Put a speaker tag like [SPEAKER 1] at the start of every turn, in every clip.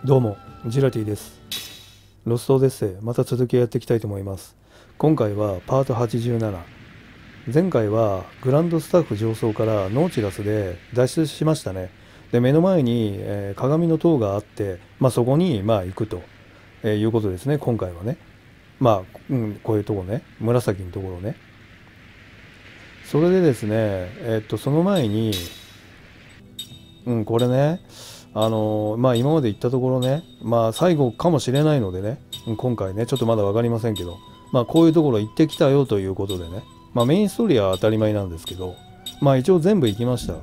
[SPEAKER 1] どうも、ジラティです。ロストオデッセイ、また続きをやっていきたいと思います。今回はパート87。前回はグランドスタッフ上層からノーチラスで脱出しましたね。で、目の前に、鏡の塔があって、そこに行くと、いうことですね、今回はね。こういうとこね、紫のところね。それでですね、その前に、これね、今まで言ったところね、最後かもしれないのでね、今回ね、ちょっとまだ分かりませんけど、こういうところ行ってきたよということでね、メインストーリーは当たり前なんですけど、一応全部行きました。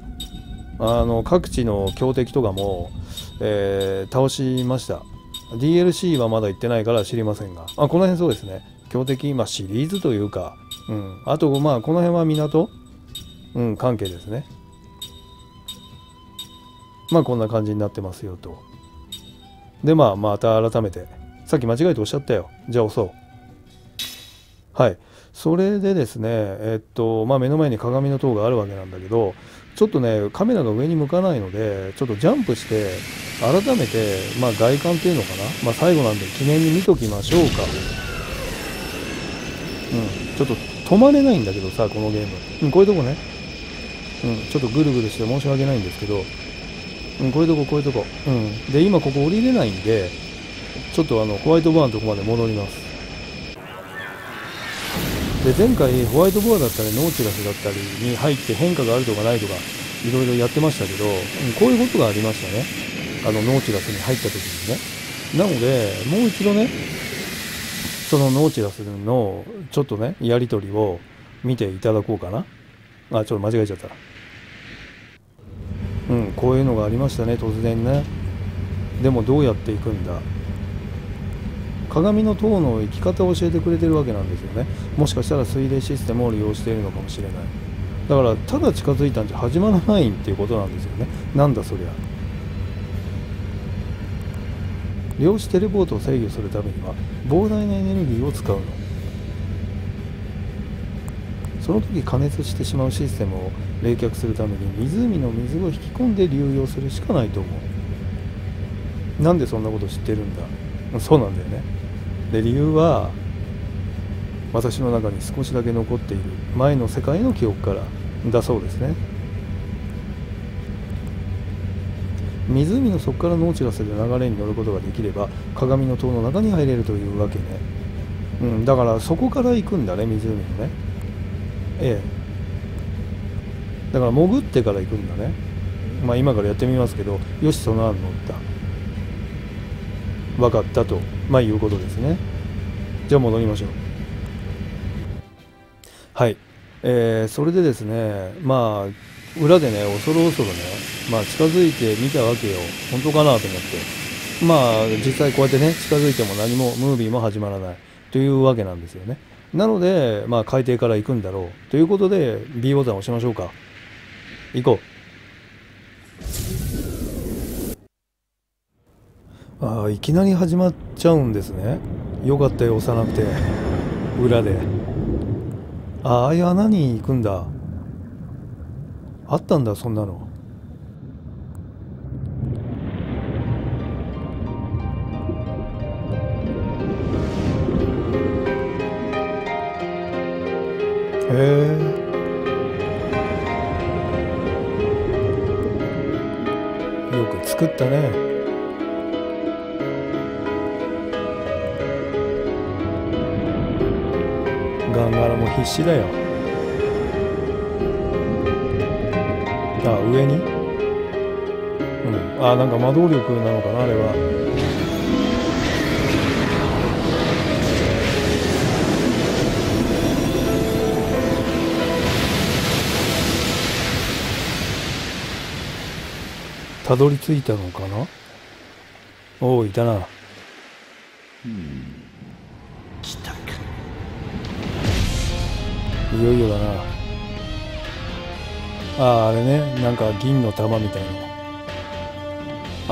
[SPEAKER 1] 各地の強敵とかも、倒しました。DLC はまだ行ってないから知りませんが、この辺そうですね、強敵、シリーズというか、あと、この辺は港、関係ですね。こんな感じになってますよと。で、また改めて、さっき間違えておっしゃったよ。じゃあ押そう。はい。それでですね、目の前に鏡の塔があるわけなんだけど、ちょっとね、カメラが上に向かないので、ちょっとジャンプして、改めて、外観っていうのかな。最後なんで記念に見ときましょうか。ちょっと止まれないんだけどさ、このゲーム。こういうとこね。ちょっとぐるぐるして申し訳ないんですけど、こういうとこ、こういうとこ。で、今ここ降りれないんで、ちょっとホワイトボアのとこまで戻ります。で、前回ホワイトボアだったり、ノーチラスだったりに入って変化があるとかないとか、いろいろやってましたけど、こういうことがありましたね。ノーチラスに入った時にね。なので、もう一度ね、そのノーチラスのちょっとね、やりとりを見ていただこうかな。ちょっと間違えちゃった。こういうのがありましたね、突然ね。でもどうやっていくんだ。鏡の塔の生き方を教えてくれてるわけなんですよね。もしかしたら水冷システムを利用しているのかもしれない。だからただ近づいたんじゃ始まらないっていうことなんですよね。なんだそりゃ。量子テレポートを制御するためには膨大なエネルギーを使うの。その時加熱してしまうシステムを冷却するために湖の水を引き込んで流用するしかないと思う。なんでそんなこと知ってるんだ。そうなんだよね。で、理由は私の中に少しだけ残っている前の世界の記憶からだそうですね。湖の底からノーチラスで流れに乗ることができれば鏡の塔の中に入れるというわけね。だからそこから行くんだね、湖のね。だから潜ってから行くんだね。今からやってみますけど、よし、その案乗った。分かったと、いうことですね。じゃあ戻りましょう。はい。それでですね、裏でね、恐る恐るね、近づいてみたわけよ。本当かなと思って。実際こうやってね、近づいても何も、ムービーも始まらないというわけなんですよね。なので、海底から行くんだろうということで、B ボタンを押しましょうか。行こう。いきなり始まっちゃうんですね。よかったよ、押さなくて。裏で。ああいう穴に行くんだ。あったんだ、そんなの。へえ。よく作ったね。ガンガラも必死だよ。上になんか魔動力なのかな、あれは。たどり着いたのかな。おお、いたな。
[SPEAKER 2] 来たか。
[SPEAKER 1] いよいよだな。あれね、なんか銀の玉みたいな。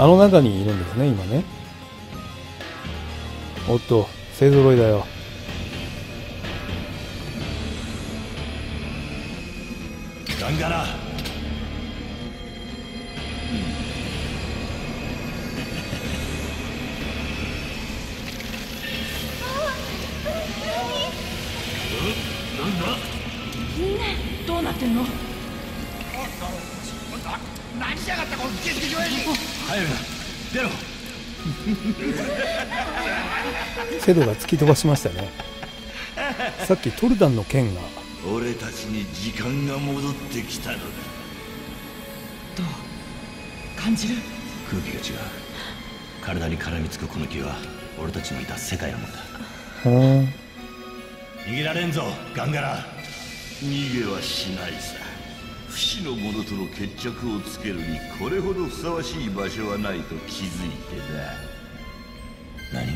[SPEAKER 1] あの中にいるんですね、今ね。おっと、勢ぞろいだよ。
[SPEAKER 2] ガンガラ。なんだ。
[SPEAKER 3] みんなどうなってんの？
[SPEAKER 2] 何しやがったこのゲスゲス親父。入るな、出ろ。
[SPEAKER 1] セドが突き飛ばしましたね。さっきトルダンの剣が。
[SPEAKER 2] 俺たちに時間が戻ってきたのだ。
[SPEAKER 3] どう感じる？
[SPEAKER 2] 空気が違う。体に絡みつくこの気は俺たちのいた世界のもんだ。逃げられんぞガンガラ。逃げはしないさ。不死の者との決着をつけるにこれほどふさわしい場所はないと気づいてな。何？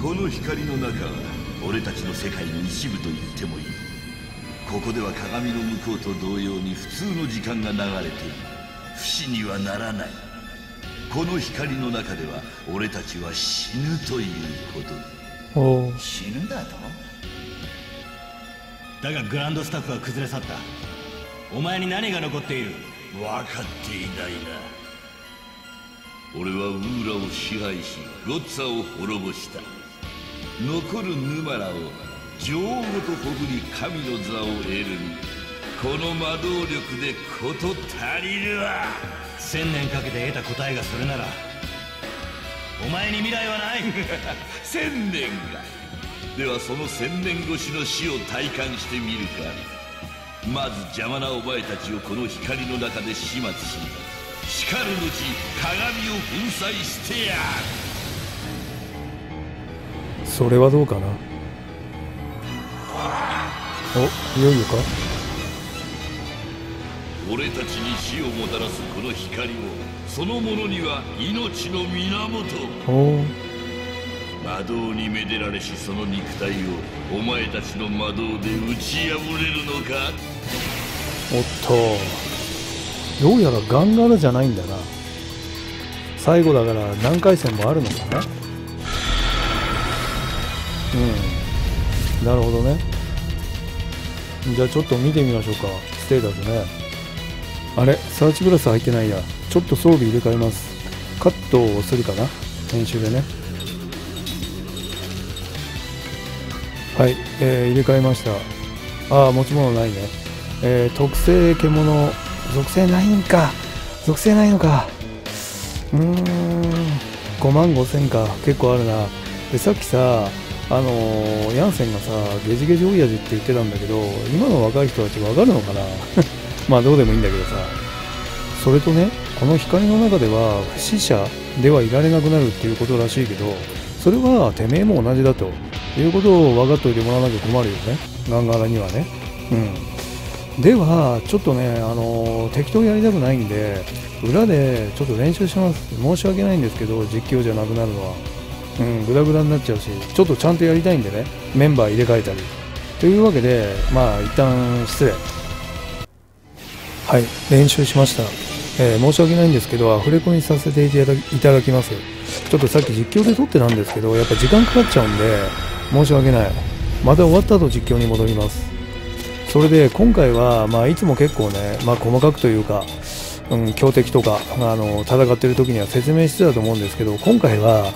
[SPEAKER 2] この光の中は俺たちの世界の一部と言ってもいい。ここでは鏡の向こうと同様に普通の時間が流れている。不死にはならない。この光の中では俺たちは死ぬということだ。死ぬだと？だがグランドスタッフは崩れ去った。お前に何が残っている？分かっていないな。俺はウーラを支配しゴッツァを滅ぼした。残るヌマラを女王ごとほぐり神の座を得るにこの魔導力でこと足りるわ。1000年かけて得た答えがそれならお前に未来はない。1000年か。ではその1000年越しの死を体感してみるか。まず邪魔なお前たちをこの光の中で始末ししかる後鏡を粉砕してやる。
[SPEAKER 1] それはどうかな。お、いよいよか。
[SPEAKER 2] 俺たちに死をもたらすこの光をそのものには命の源。魔導にめでられしその肉体をお前たちの魔導で打ち破れるのか。
[SPEAKER 1] おっと、どうやらガンガラじゃないんだな。最後だから何回戦もあるのかな。なるほどね。じゃあちょっと見てみましょうか。ステータスね。あれ、サーチブラス入ってないや。ちょっと装備入れ替えます。カットをするかな、編集でね。はい、入れ替えました。持ち物ないね。特性獣、属性ないんか。属性ないのか。55000か。結構あるな。で、さっきさ、ヤンセンがさ、ゲジゲジ親父って言ってたんだけど、今の若い人たちわかるのかな。まあどうでもいいんだけどさ。それとね、この光の中では不死者ではいられなくなるっていうことらしいけど、それはてめえも同じだということを分かっておいてもらわなきゃ困るよね、ガンガラにはね。ではちょっとね、適当やりたくないんで裏でちょっと練習します。申し訳ないんですけど、実況じゃなくなるのはグダグダになっちゃうし、ちょっとちゃんとやりたいんでね、メンバー入れ替えたりというわけで、まあ一旦失礼。はい、練習しました。申し訳ないんですけど、アフレコにさせていただきます。ちょっとさっき実況で撮ってたんですけど、やっぱ時間かかっちゃうんで申し訳ない。また終わった後実況に戻ります。それで今回は、まあ、いつも結構ね、まあ、細かくというか、強敵とか戦ってる時には説明してたと思うんですけど、今回は、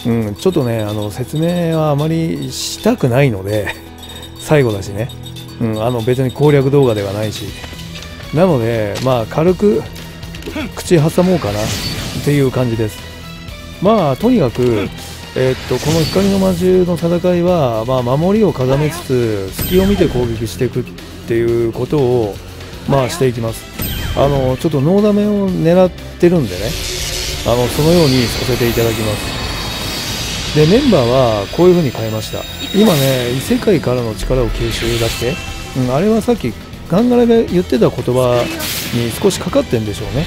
[SPEAKER 1] ちょっとね、説明はあまりしたくないので最後だしね、別に攻略動画ではないし、なので、まあ、軽く口挟もうかなっていう感じです。まあとにかく、この光の魔獣の戦いは、まあ、守りを固めつつ隙を見て攻撃していくっていうことを、まあ、していきます。ちょっとノーダメを狙ってるんでね、そのようにさせていただきます。で、メンバーはこういう風に変えました。今ね、異世界からの力を吸収だって、あれはさっきガンガラが言ってた言葉に少しかかってんでしょうね。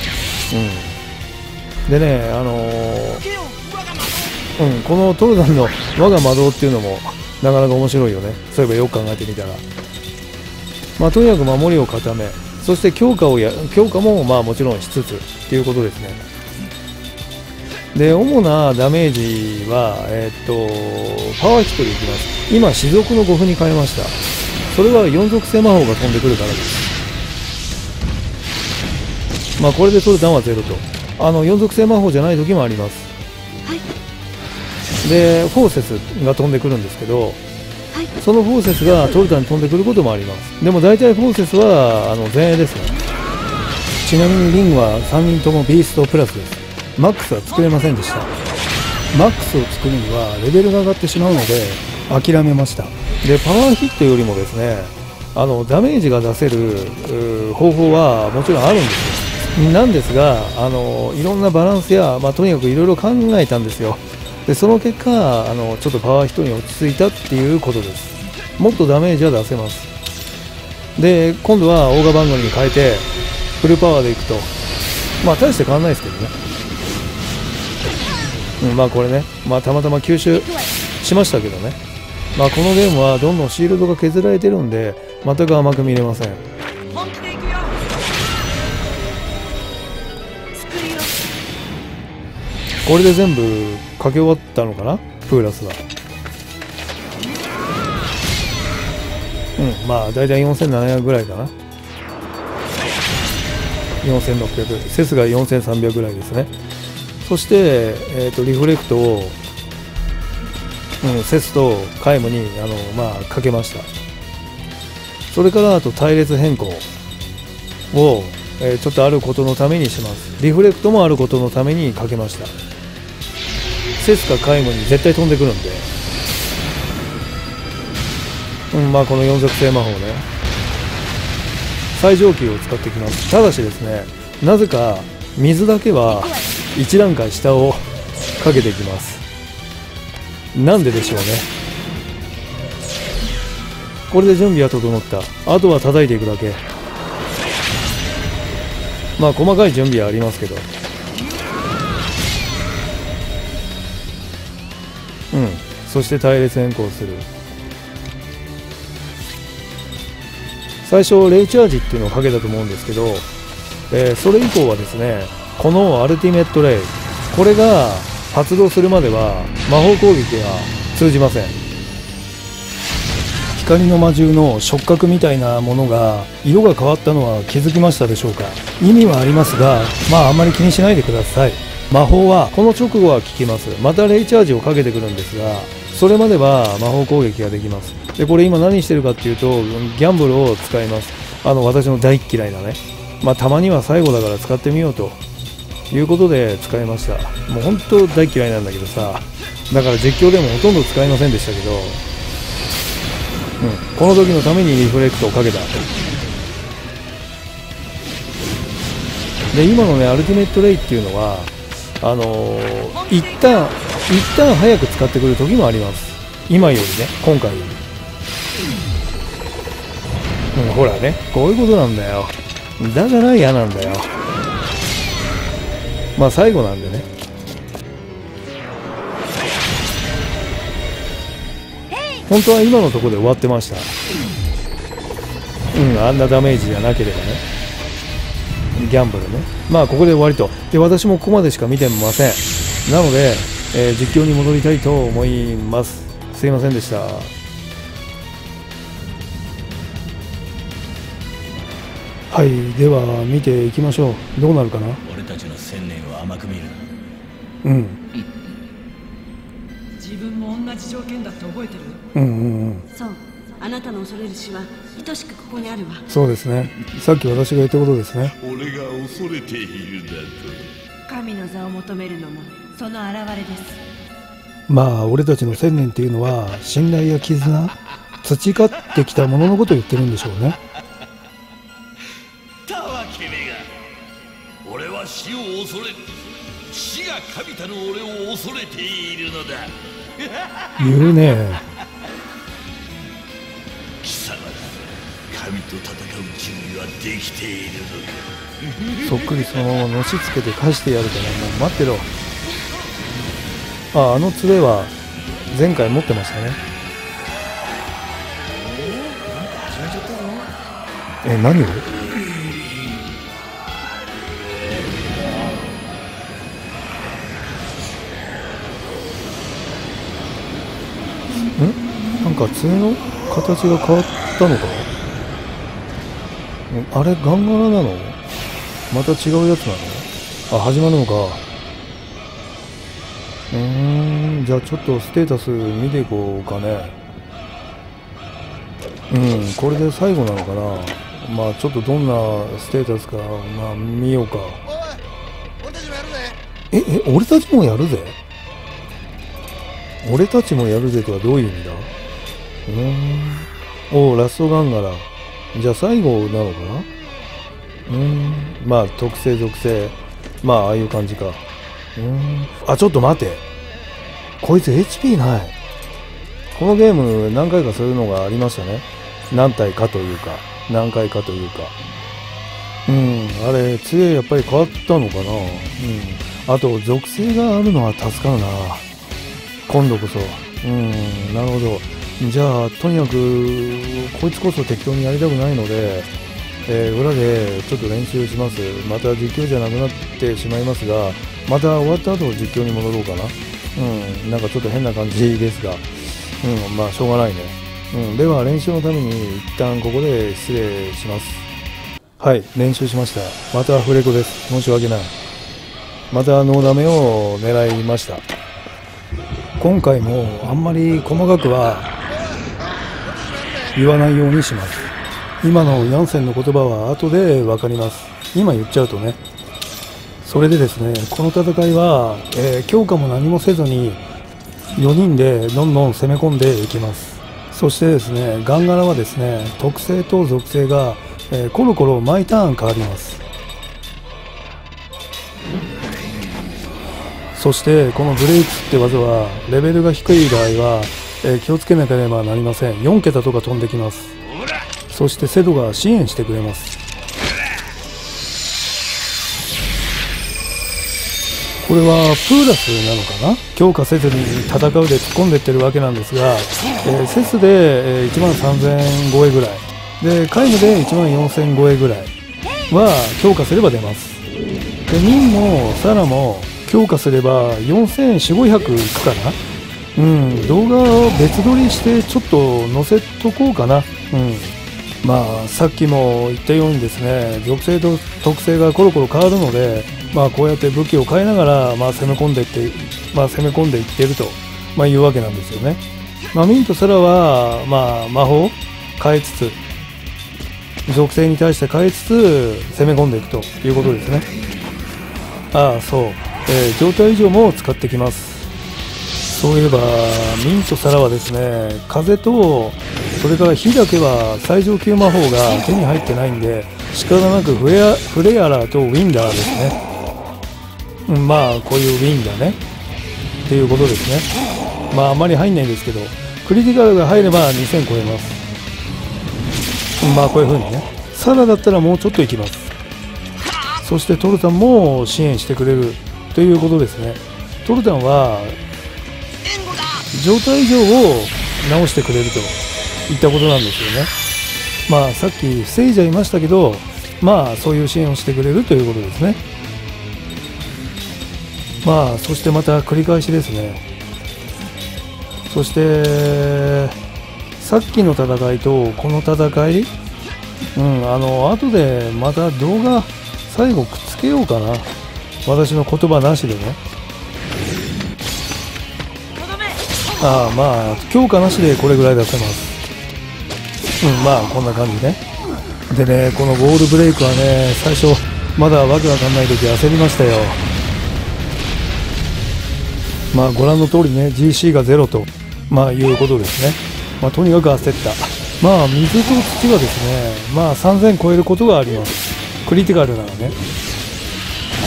[SPEAKER 1] でね、このトルダンの我が魔導っていうのもなかなか面白いよね。そういえばよく考えてみたら、まあ、とにかく守りを固め、そして強化もまあもちろんしつつっていうことですね。で、主なダメージは、パワーヒットでいきます。今士族の5分に変えました。それは4属性魔法が飛んでくるからです。まあこれでトルダンは0と、4属性魔法じゃない時もあります。で、フォーセスが飛んでくるんですけど、そのフォーセスがトルタに飛んでくることもあります。でも大体フォーセスは前衛ですね。ちなみにリングは3人ともビーストプラスです。マックスは作れませんでした。マックスを作るにはレベルが上がってしまうので諦めました。でパワーヒットよりもですね、ダメージが出せる方法はもちろんあるんですよ。なんですがいろんなバランスや、とにかくいろいろ考えたんですよ。でその結果ちょっとパワーヒットに落ち着いたっていうことです。もっとダメージは出せます。で今度はオーガバンドルに変えてフルパワーでいくと大して変わんないですけどね。これね、たまたま吸収しましたけどね。このゲームはどんどんシールドが削られてるんで全く甘く見れません。これで全部かけ終わったのかな、プーラスは。だいたい4700ぐらいかな。4600、セスが4300ぐらいですね。そして、リフレクトを、セスとカイムにかけました。それからあと隊列変更を、ちょっとあることのためにします。リフレクトもあることのためにかけました。セスかカイムに絶対飛んでくるんで、この4属性魔法ね、最上級を使ってきます。ただしですね、なぜか水だけは1段階下をかけていきます。なんででしょうね。これで準備は整った。あとは叩いていくだけ。細かい準備はありますけど、そして隊列変更する。最初レイチャージっていうのをかけたと思うんですけど、それ以降はですね、このアルティメットレイ、これが発動するまでは魔法攻撃が通じません。光の魔獣の触覚みたいなものが色が変わったのは気づきましたでしょうか。意味はありますが、あんまり気にしないでください。魔法はこの直後は効きます。またレイチャージをかけてくるんですが、それまでは魔法攻撃ができます。でこれ今何してるかっていうと、ギャンブルを使います。私の大嫌いなね、たまには最後だから使ってみようということで使いました。もう本当大嫌いなんだけどさ、だから実況でもほとんど使いませんでしたけど、この時のためにリフレクトをかけた。で今のねアルティメットレイっていうのは一旦早く使ってくる時もあります。今よりね、今回より、ほらね、こういうことなんだよ。だから嫌なんだよ。最後なんでね。本当は今のところで終わってました。あんなダメージじゃなければね。ギャンブルね。ここで終わりと。で私もここまでしか見てません。なので、実況に戻りたいと思います。すいませんでした。はい、では見ていきましょう。どうなるかな。
[SPEAKER 2] 俺たちの1000年を甘く見る
[SPEAKER 1] な。
[SPEAKER 3] 自分も同じ条件だって覚えてる？
[SPEAKER 4] そう、あなたの恐れる死は等しくここにあるわ。
[SPEAKER 1] そうですね、さっき私が言ったことですね。
[SPEAKER 2] 俺が恐れているだと。
[SPEAKER 4] 神の座を求めるのもその現れです。
[SPEAKER 1] 俺たちの1000年っていうのは信頼や絆、培ってきたもののことを言ってるんでしょうね。
[SPEAKER 2] たわけめが、俺は死を恐れる。死が神たる俺を恐れているのだ。
[SPEAKER 1] 言うね。
[SPEAKER 2] 貴様だ、神と戦う準備はできているのか。
[SPEAKER 1] そっくりそのままのしつけて返してやるから、もう待ってろ。あの杖は前回持ってましたね。何を？なんか爪の形が変わったのか？あれガンガラなの？また違うやつなの？始まるのか。じゃあちょっとステータス見ていこうかね。これで最後なのかな。まあちょっとどんなステータスか、まあ見ようか。
[SPEAKER 5] 俺たちもやるぜ。
[SPEAKER 1] 俺たちもやるぜ。俺たちもやるぜとはどういう意味だ。ラストガンガラ。じゃあ最後なのかな。まあ特性属性、まあああいう感じか。ちょっと待て、こいつ HP ない。このゲーム何回かそういうのがありましたね。何回かというかあれ次やっぱり変わったのかな。あと属性があるのは助かるな、今度こそ。なるほど。じゃあとにかくこいつこそ適当にやりたくないので、裏でちょっと練習します。また実況じゃなくなってしまいますが、また終わった後実況に戻ろうかな。なんかちょっと変な感じですが、まあしょうがないね。では練習のために一旦ここで失礼します。はい、練習しました。またアフレコです。申し訳ない。またノーダメを狙いました。今回もあんまり細かくは言わないようにします。今のヤンセンの言葉は後で分かります。今言っちゃうとね。それでですね、この戦いは、強化も何もせずに4人でどんどん攻め込んでいきます。そしてですね、ガンガラはですね、特性と属性が、コロコロ毎ターン変わります。そしてこのブレイクって技はレベルが低い場合は、気をつけなければなりません。4桁とか飛んできます。そしてセドが支援してくれます。これはプーラスなのかな。強化せずに戦うで突っ込んでいってるわけなんですが、セスで、13000超えぐらいで、カイムで14000超えぐらいは強化すれば出ます。でミンもサラも強化すれば4400-500いくかな。動画を別撮りしてちょっと載せとこうかな。まあさっきも言ったようにですね、属性と特性がコロコロ変わるので、まあこうやって武器を変えながら、攻め込んでいってると、いうわけなんですよね。ミンとサラは、魔法変えつつ、属性に対して変えつつ攻め込んでいくということですね。そう、状態異常も使ってきます。そういえばミンとサラはですね、風とそれから火だけは最上級魔法が手に入ってないんで、仕方なくフレアラーとウィンダーですね。こういうウィンダーねっていうことですね。あんまり入んないんですけど、クリティカルが入れば2000超えます。こういう風にね。サラだったらもうちょっといきます。そしてトルタンも支援してくれるということですね。トルタンは状態異常を直してくれるといったことなんですよね。さっき防いじゃいましたけど、そういう支援をしてくれるということですね。そしてまた繰り返しですね。そしてさっきの戦いとこの戦い、後でまた動画最後くっつけようかな。私の言葉なしでね。強化なしでこれぐらい出せます。こんな感じね。でね、このウォールブレイクはね、最初まだわけわかんない時焦りましたよ。ご覧の通りね、 GC が0ということですね。とにかく焦った。水と土はですね、3000超えることがあります。クリティカルならね。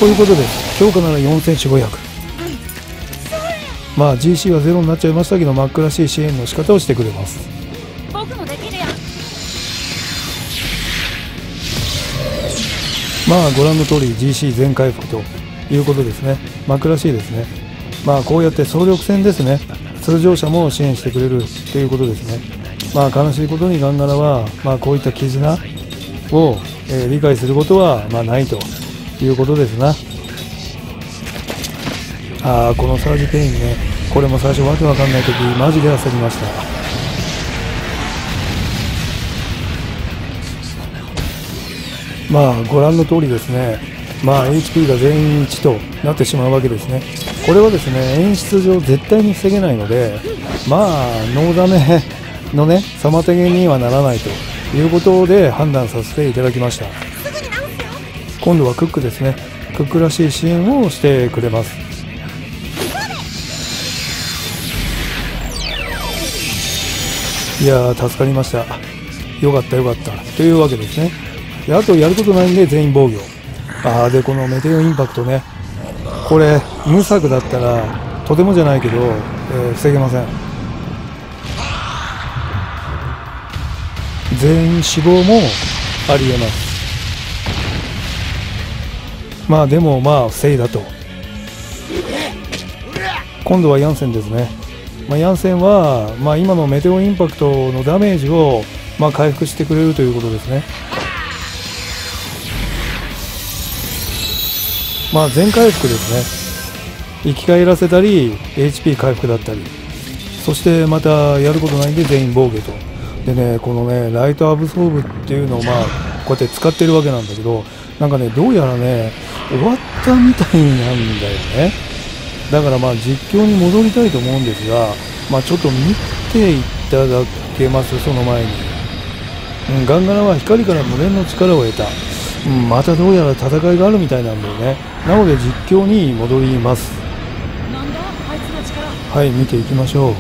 [SPEAKER 1] こういうことです。強化なら4400。GC は0になっちゃいましたけど、マックらしい支援の仕方をしてくれます。
[SPEAKER 6] 僕もできるやん。
[SPEAKER 1] ご覧の通り GC 全回復ということですね。マックらしいですね。こうやって総力戦ですね。通常者も支援してくれるということですね。悲しいことにガンガラは、こういった絆を、理解することはないということですな。このサージペインね、これも最初わけわかんない時マジで焦りました。ご覧の通りですね、HP が全員1となってしまうわけですね。これはですね、演出上絶対に防げないので、ノーダメのね妨げにはならないということで判断させていただきました。今度はクックですね。クックらしい支援をしてくれます。いやー助かりました。よかったよかったというわけですね。であとやることないんで全員防御。でこのメテオインパクトね、これ無策だったらとてもじゃないけど、防げません。全員死亡もありえます。まあでも防いだと。今度はヤンセンですね。ヤンセンは、今のメテオインパクトのダメージを、回復してくれるということですね。全回復ですね。生き返らせたり HP 回復だったり、そしてまたやることないんで全員防御と。でね、このねライトアブソーブっていうのをこうやって使ってるわけなんだけど、なんかねどうやらね終わったみたいなんだよね。だから実況に戻りたいと思うんですが、ちょっと見ていただけます。その前に、ガンガラは光から無限の力を得た。またどうやら戦いがあるみたいなんだよね。なので実況に戻ります。
[SPEAKER 3] なんだあいつの力。
[SPEAKER 1] はい、見ていきましょう。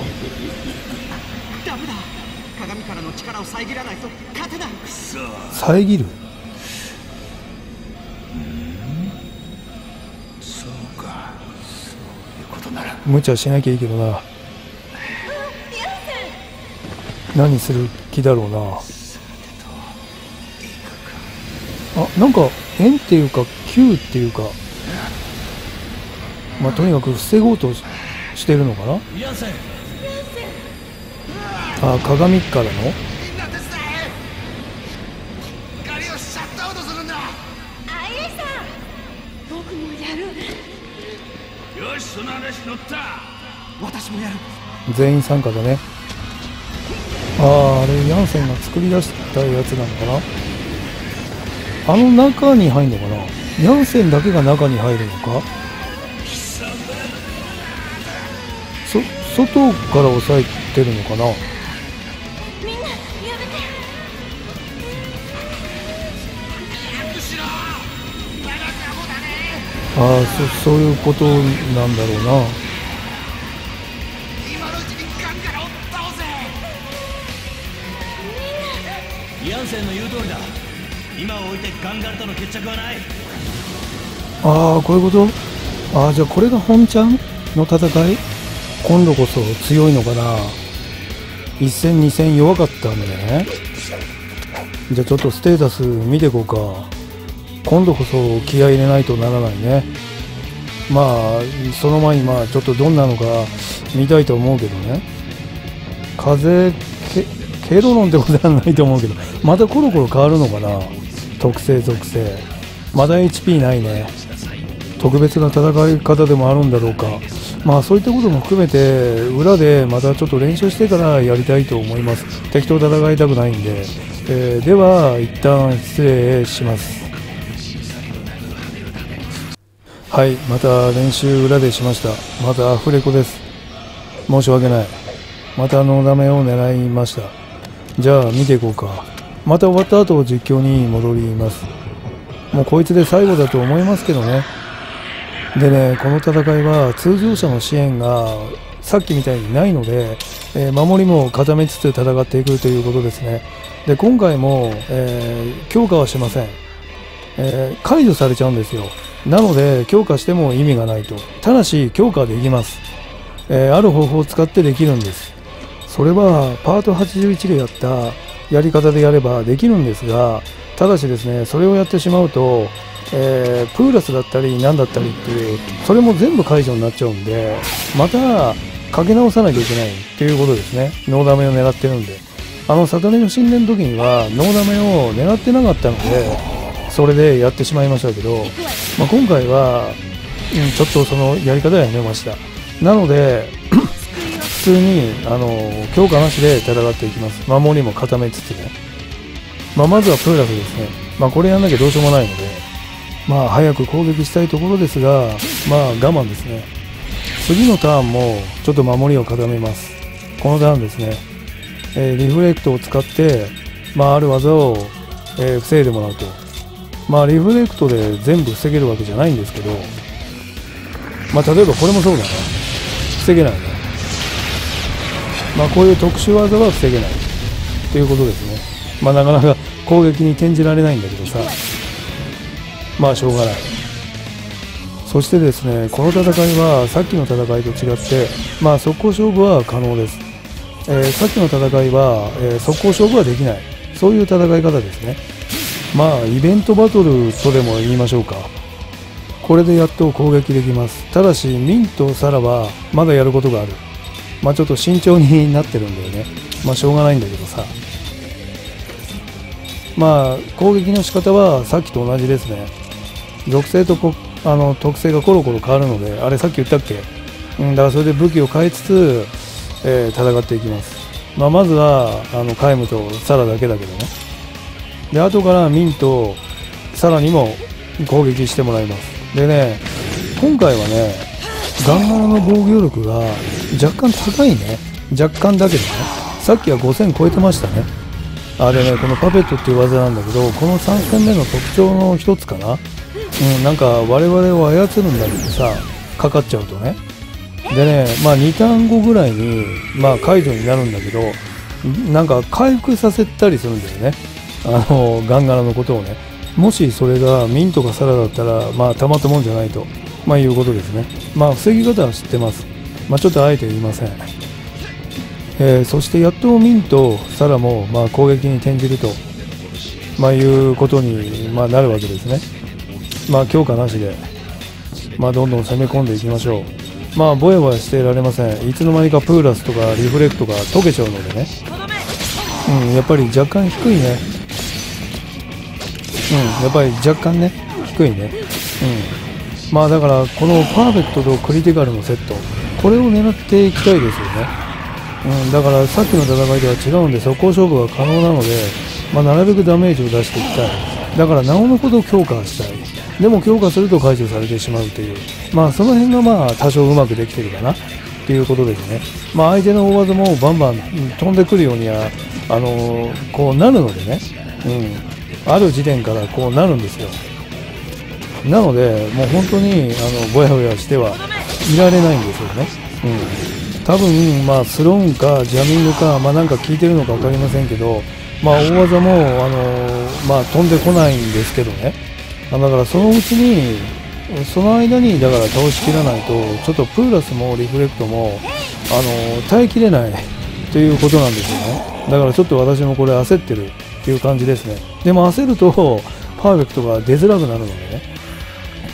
[SPEAKER 5] ダメだ、鏡からの力を遮らないと勝てない。
[SPEAKER 1] 遮る。
[SPEAKER 2] そうか、そういうことなら
[SPEAKER 1] 無茶しなきゃいいけどな。何する気だろうな。なんか円っていうか球っていうか、とにかく防ごうとしてるのかな。鏡からの。
[SPEAKER 5] みんな手伝え。光をシャットアウトするんだ。
[SPEAKER 6] 僕もやる。
[SPEAKER 2] よし、その話乗った。
[SPEAKER 5] 私もやる。
[SPEAKER 1] 全員参加だね。あれヤンセンが作り出したやつなのかな。中に入るのかな。ヤンセンだけが中に入るのか。外から押さえてるのかな。
[SPEAKER 6] みんなやめて。
[SPEAKER 1] そういうことなんだろうな。
[SPEAKER 5] 今のうちにガンガラを倒せ。
[SPEAKER 2] ヤンセンの言う通りだ。今を置いてガンガルとの決着はない。
[SPEAKER 1] こういうこと。じゃあこれが本ちゃんの戦い。今度こそ強いのかな。1戦2戦弱かったんでね。じゃあちょっとステータス見ていこうか。今度こそ気合い入れないとならないね。その前にちょっとどんなのか見たいと思うけどね。ケロロンってことはないと思うけど、またコロコロ変わるのかな。特性属性まだ HP ないね。特別な戦い方でもあるんだろうか。そういったことも含めて裏でまたちょっと練習してからやりたいと思います。適当戦いたくないんで、では一旦失礼します。はい、また練習裏でしました。またアフレコです。申し訳ない。またノーダメを狙いました。じゃあ見ていこうか。また終わった後実況に戻ります。もうこいつで最後だと思いますけどね。でね、この戦いは通常者の支援がさっきみたいにないので、守りも固めつつ戦っていくということですね。で今回も、強化はしません。解除されちゃうんですよ。なので強化しても意味がないと。ただし強化できます。ある方法を使ってできるんです。それはパート81でやったやり方でやればできるんですが、ただしですね、それをやってしまうと、プーラスだったり何だったりっていう、それも全部解除になっちゃうんで、またかけ直さなきゃいけないっていうことですね。ノーダメを狙ってるんで、サタネの神殿の時にはノーダメを狙ってなかったので、それでやってしまいましたけど、今回は、ちょっとそのやり方はやめました。なので普通に強化なしで戦っていきます。守りも固めつつね。まずはプーラスですね。これやんなきゃどうしようもないので、早く攻撃したいところですが、我慢ですね。次のターンもちょっと守りを固めます。このターンですね。リフレクトを使って、ある技を、防いでもらうと。リフレクトで全部防げるわけじゃないんですけど、例えばこれもそうだね。防げないね。こういう特殊技は防げないということですね。なかなか攻撃に転じられないんだけどさ、しょうがない。そしてですね、この戦いはさっきの戦いと違って、速攻勝負は可能です。さっきの戦いは、速攻勝負はできない、そういう戦い方ですね。イベントバトルとでも言いましょうか。これでやっと攻撃できます。ただしミンとサラはまだやることがある。ちょっと慎重になってるんだよね。しょうがないんだけどさ、攻撃の仕方はさっきと同じですね。属性と特性がコロコロ変わるので、あれさっき言ったっけ、だからそれで武器を変えつつ、戦っていきます。まずはカイムとサラだけだけどね。で後からミンとサラにも攻撃してもらいます。でね、今回はね、ガンガラの防御力が若干高いね。若干だけどね。さっきは5000超えてましたね。でね、このパペットっていう技なんだけど、この3戦目の特徴の一つかな。なんか我々を操るんだけどさ、かかっちゃうとね。でね、2ターン後ぐらいに解除になるんだけど、なんか回復させたりするんだよね。ガンガラのことをね。もしそれがミンとかサラだったら、たまったもんじゃないと、いうことですね。防ぎ方は知ってます。ちょっとあえて言いません。そしてやっとミンとサラも攻撃に転じると、いうことになるわけですね。強化なしで、どんどん攻め込んでいきましょう。ぼやぼやしていられません。いつの間にかプーラスとかリフレクトが溶けちゃうのでね。やっぱり若干低いね。やっぱり若干ね、低いね。だからこのパーフェクトとクリティカルのセット、これを狙っていきたいですよね。だからさっきの戦いでは違うんで、速攻勝負が可能なので、なるべくダメージを出していきたい。だからなおのこと強化したい。でも強化すると解除されてしまうという、その辺が多少うまくできてるかなっていうことですね。相手の大技もバンバン飛んでくるようにはこうなるのでね、ある時点からこうなるんですよ。なのでもう本当にぼやぼやしてはいられないんですよね。多分スローンかジャミングかなんか効いてるのか分かりませんけど、大技も飛んでこないんですけどね。だからそのうちにその間にだから倒しきらないと、ちょっとプーラスもリフレクトも耐えきれないということなんですよね。だからちょっと私もこれ焦ってるっていう感じですね。でも焦るとパーフェクトが出づらくなるのでね。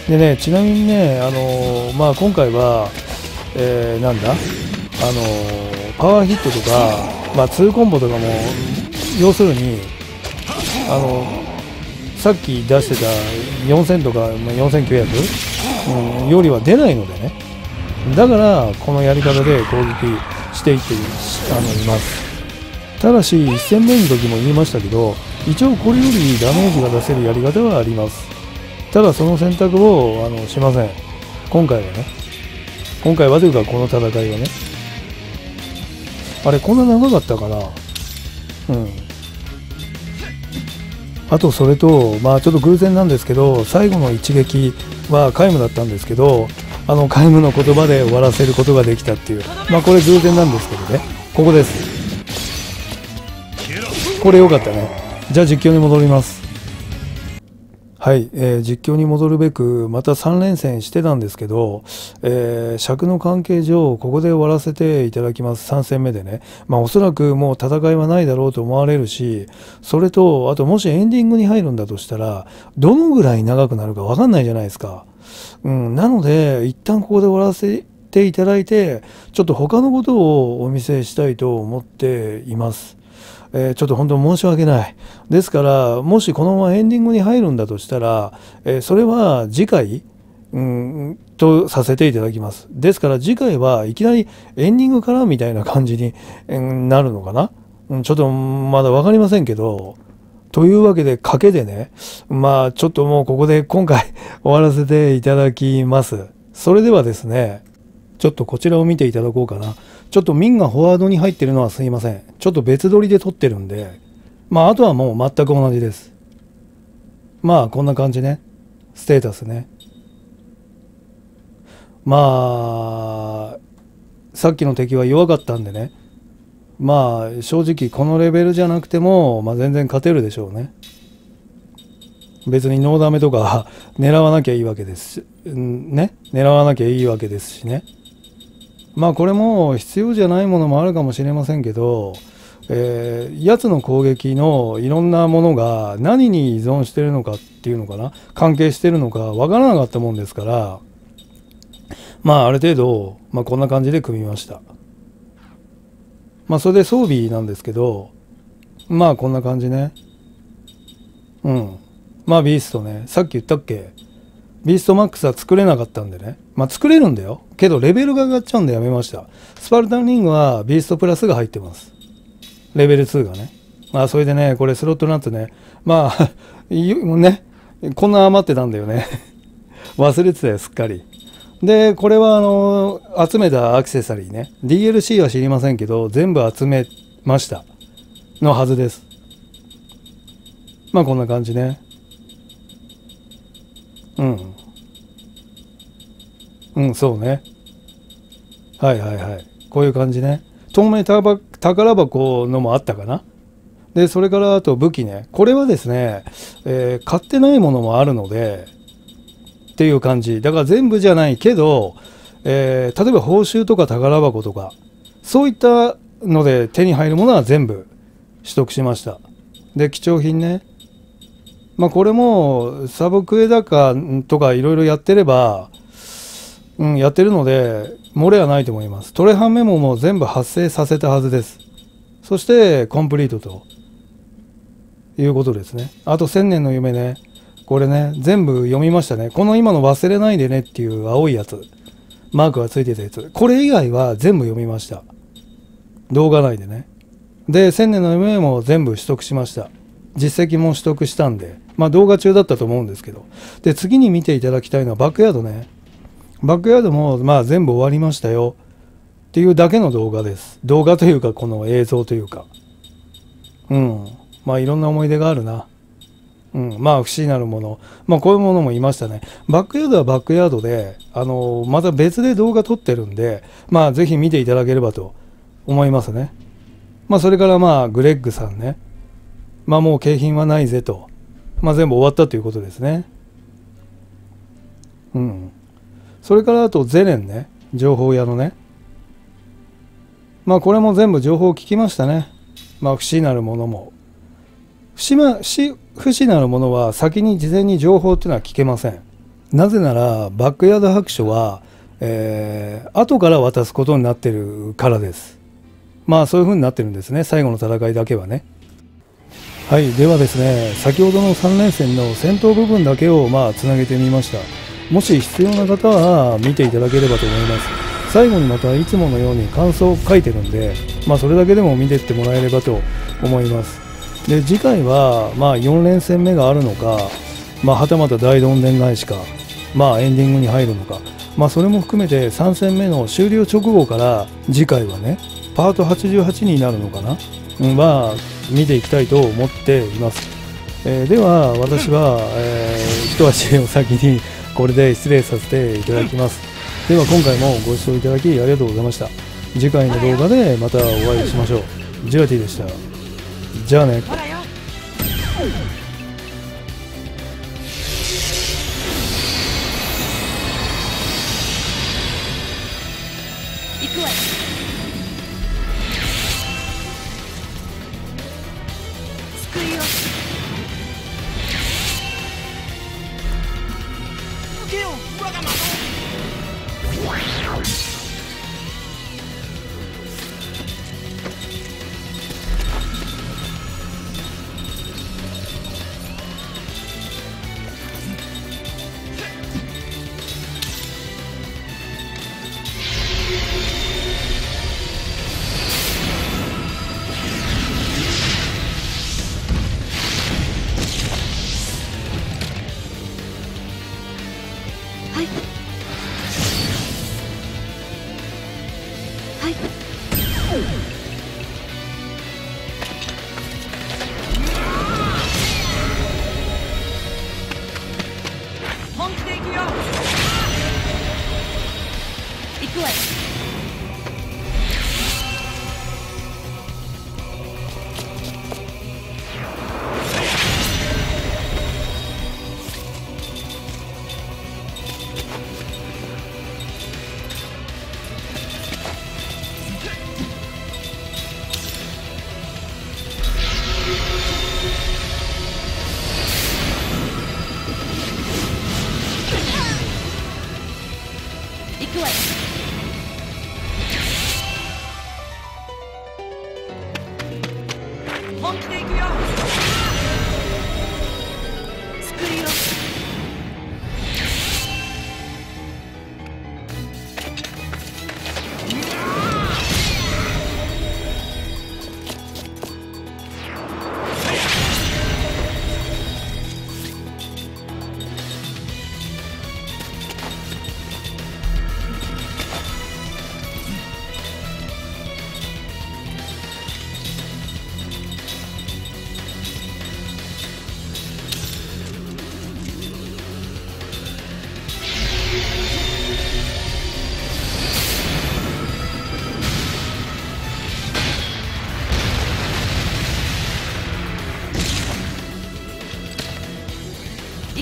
[SPEAKER 1] でね、ちなみにね、今回は、パワーヒットとか、2コンボとかも要するにさっき出してた4000とか4900、よりは出ないのでね。だからこのやり方で攻撃していっています。ただし1戦目の時も言いましたけど、一応これよりダメージが出せるやり方はあります。ただその選択をしません。今回はね。今回はというかこの戦いはね。あれこんな長かったかな。あとそれとちょっと偶然なんですけど、最後の一撃は皆無だったんですけど、皆無の言葉で終わらせることができたっていう、これ偶然なんですけどね。ここです。これ良かったね。じゃあ実況に戻ります。はい、実況に戻るべくまた3連戦してたんですけど、尺の関係上ここで終わらせていただきます。3戦目でね、おそらくもう戦いはないだろうと思われるし、それとあともしエンディングに入るんだとしたらどのぐらい長くなるか分かんないじゃないですか。なので一旦ここで終わらせていただいて、ちょっと他のことをお見せしたいと思っています。ちょっと本当申し訳ない。ですからもしこのままエンディングに入るんだとしたら、それは次回、とさせていただきます。ですから次回はいきなりエンディングからみたいな感じに、なるのかな。ちょっとまだ分かりませんけど、というわけで賭けでね、ちょっともうここで今回終わらせていただきます。それではですね、ちょっとこちらを見ていただこうかな。ちょっとミンがフォワードに入ってるのはすいません。ちょっと別撮りで撮ってるんで、まああとはもう全く同じです。まあこんな感じね。ステータスね。まあさっきの敵は弱かったんでね、まあ正直このレベルじゃなくても、まあ、全然勝てるでしょうね。別にノーダメとか狙わなきゃいいわけですしね、狙わなきゃいいわけですしね。まあこれも必要じゃないものもあるかもしれませんけど、やつの攻撃のいろんなものが何に依存してるのかっていうのかな、関係してるのかわからなかったもんですから、まあある程度、まあ、こんな感じで組みました。まあそれで装備なんですけど、まあこんな感じね。まあビーストね、さっき言ったっけ、ビーストマックスは作れなかったんでね、まあ作れるんだよけどレベルが上がっちゃうんでやめました。スパルタンリングはビーストプラスが入ってます、レベル2がね。まあそれでね、これスロットナッツね、まあね、こんな余ってたんだよね忘れてたよすっかり。でこれは集めたアクセサリーね、 DLC は知りませんけど全部集めましたのはずです。まあこんな感じね。そうね。はいはいはい。こういう感じね。透明宝箱のもあったかな。で、それからあと武器ね。これはですね、買ってないものもあるので、っていう感じ。だから全部じゃないけど、例えば報酬とか宝箱とか、そういったので手に入るものは全部取得しました。で、貴重品ね。まあこれもサブクエだかとかいろいろやってれば、やってるので漏れはないと思います。トレハンメモも全部発生させたはずです。そしてコンプリートということですね。あと千年の夢ね、これね全部読みましたね。この今の忘れないでねっていう青いやつ、マークがついてたやつ、これ以外は全部読みました、動画内でね。で千年の夢も全部取得しました。実績も取得したんで、まあ動画中だったと思うんですけど。で次に見ていただきたいのはバックヤードね。バックヤードもまあ全部終わりましたよっていうだけの動画です。動画というかこの映像というか、まあいろんな思い出があるな。まあ不思議なるもの、まあこういうものもいましたね。バックヤードはバックヤードでまた別で動画撮ってるんで、まあぜひ見ていただければと思いますね。まあそれからまあグレッグさんね、まあもう景品はないぜと、まあ全部終わったということですね。それからあとゼレンね、情報屋のね、まあこれも全部情報を聞きましたね。まあ不死なるものも不死なるものは先に事前に情報っていうのは聞けません。なぜならバックヤード白書は、後から渡すことになってるからです。まあそういう風になってるんですね、最後の戦いだけはね。はい、ではですね、先ほどの3連戦の戦闘部分だけをまあつなげてみました。もし必要な方は見ていただければと思います。最後にまたいつものように感想を書いてるんで、まあそれだけでも見てってもらえればと思います。で次回はまあ4連戦目があるのか、まあはたまた大どんでん返しか、まあエンディングに入るのか、まあそれも含めて3戦目の終了直後から次回はねパート88になるのかな、まあ見ていきたいと思っています。では私は、一足お先にこれで失礼させていただきます。では今回もご視聴いただきありがとうございました。次回の動画でまたお会いしましょう。ジュラティでした。じゃあね。
[SPEAKER 5] ほらよ。
[SPEAKER 6] 行くわよ。救いを。
[SPEAKER 5] 受けよう我が魔法。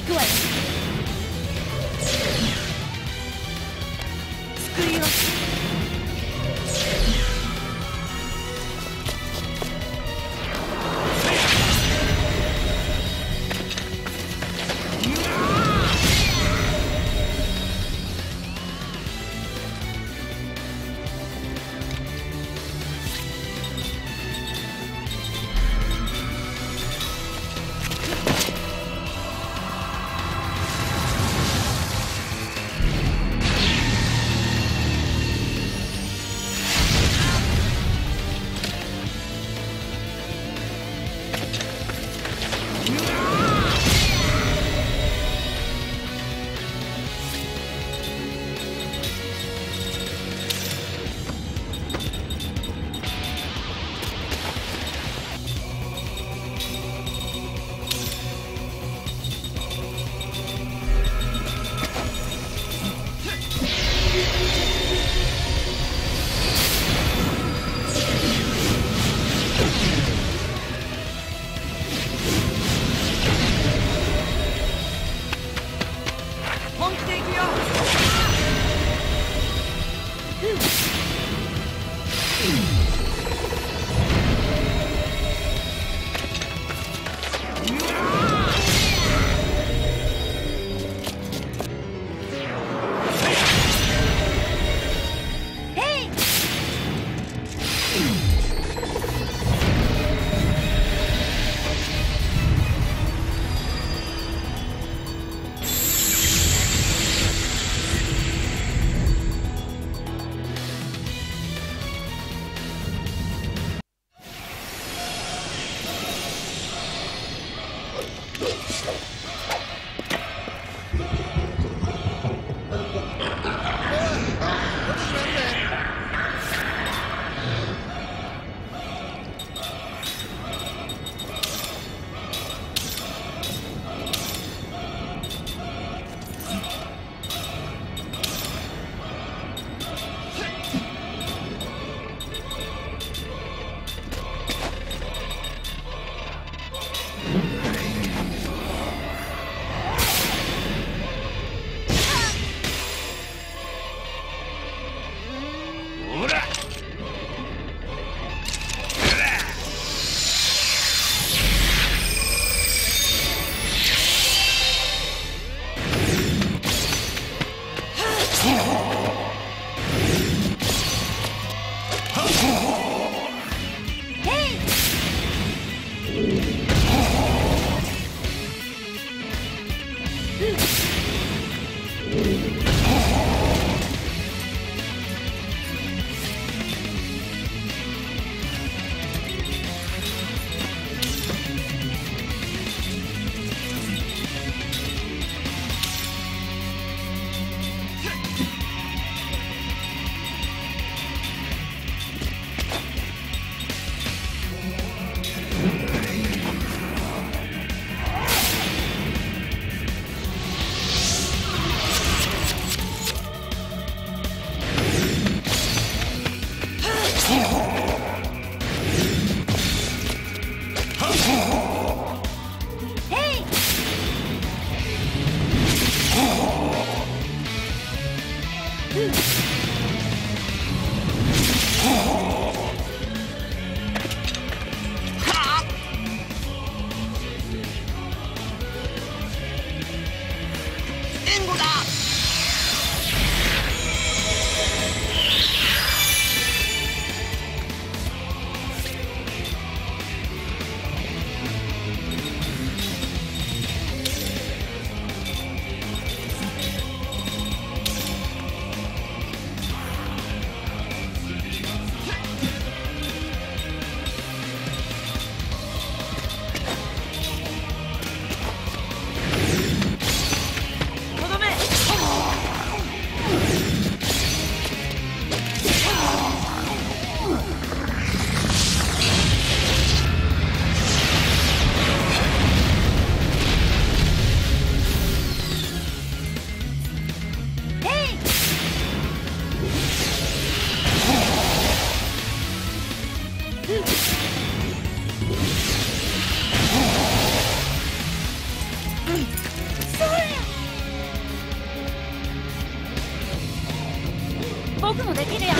[SPEAKER 6] くわよ。救いを。
[SPEAKER 5] 本気で行くよ。
[SPEAKER 6] そ僕もできるやん。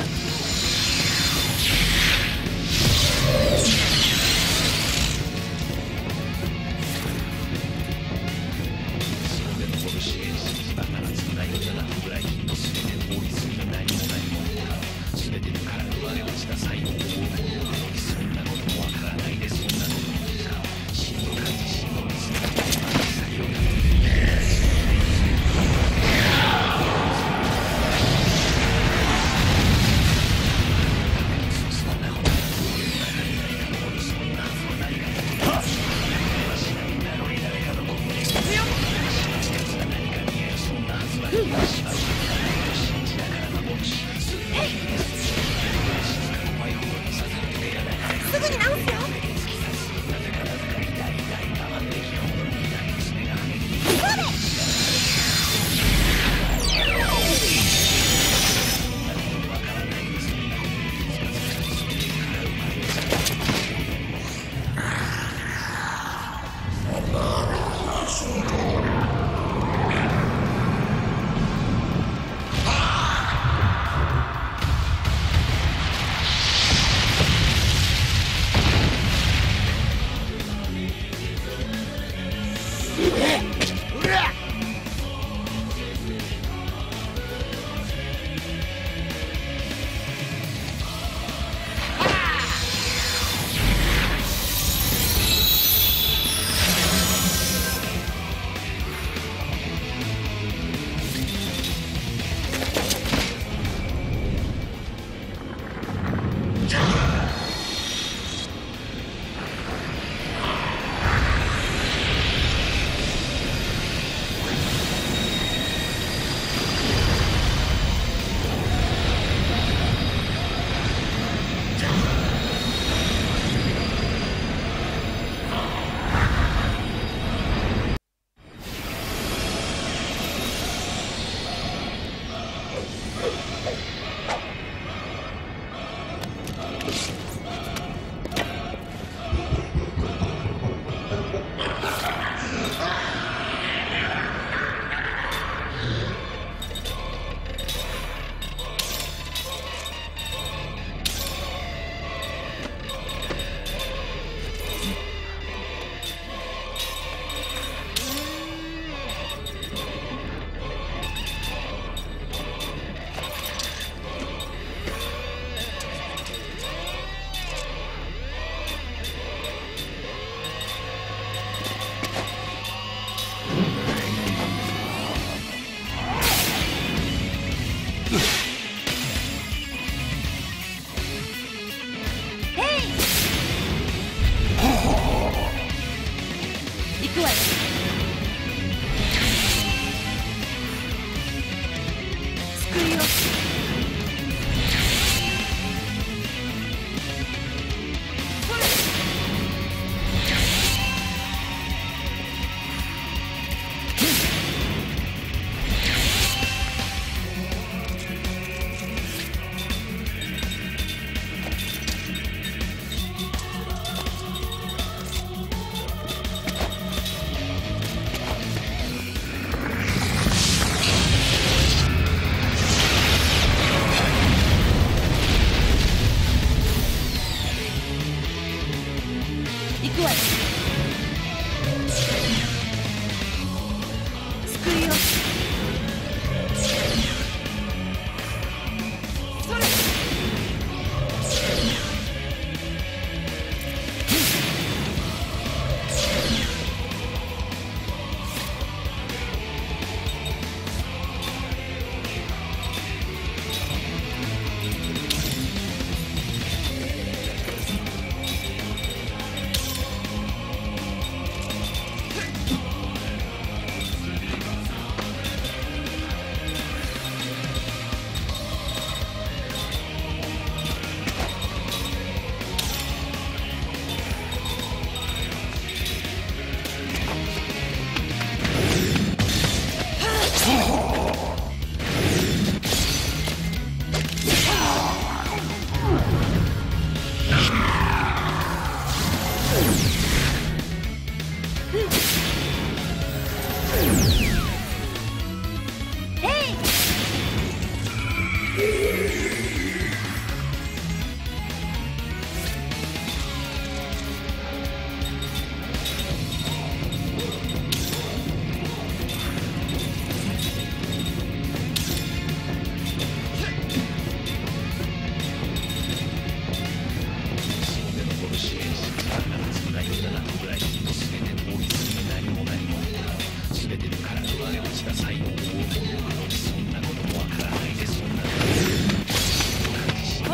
[SPEAKER 3] と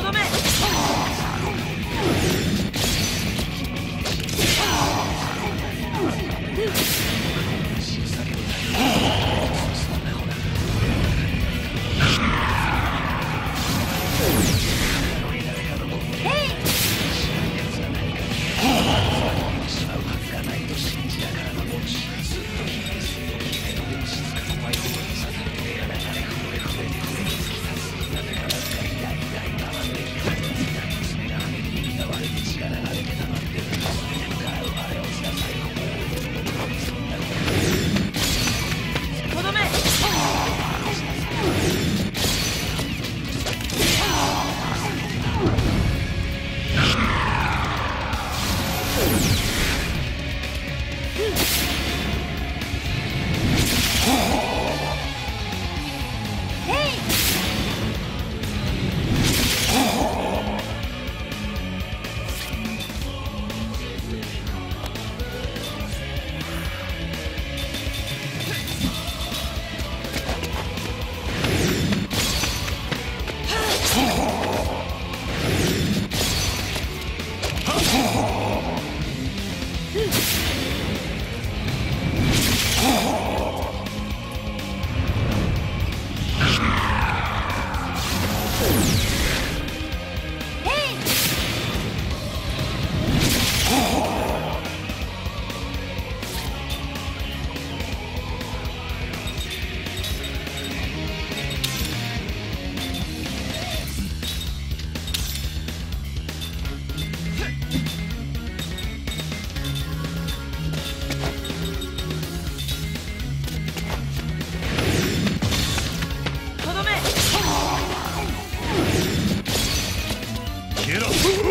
[SPEAKER 3] どめ。
[SPEAKER 2] 消えろ。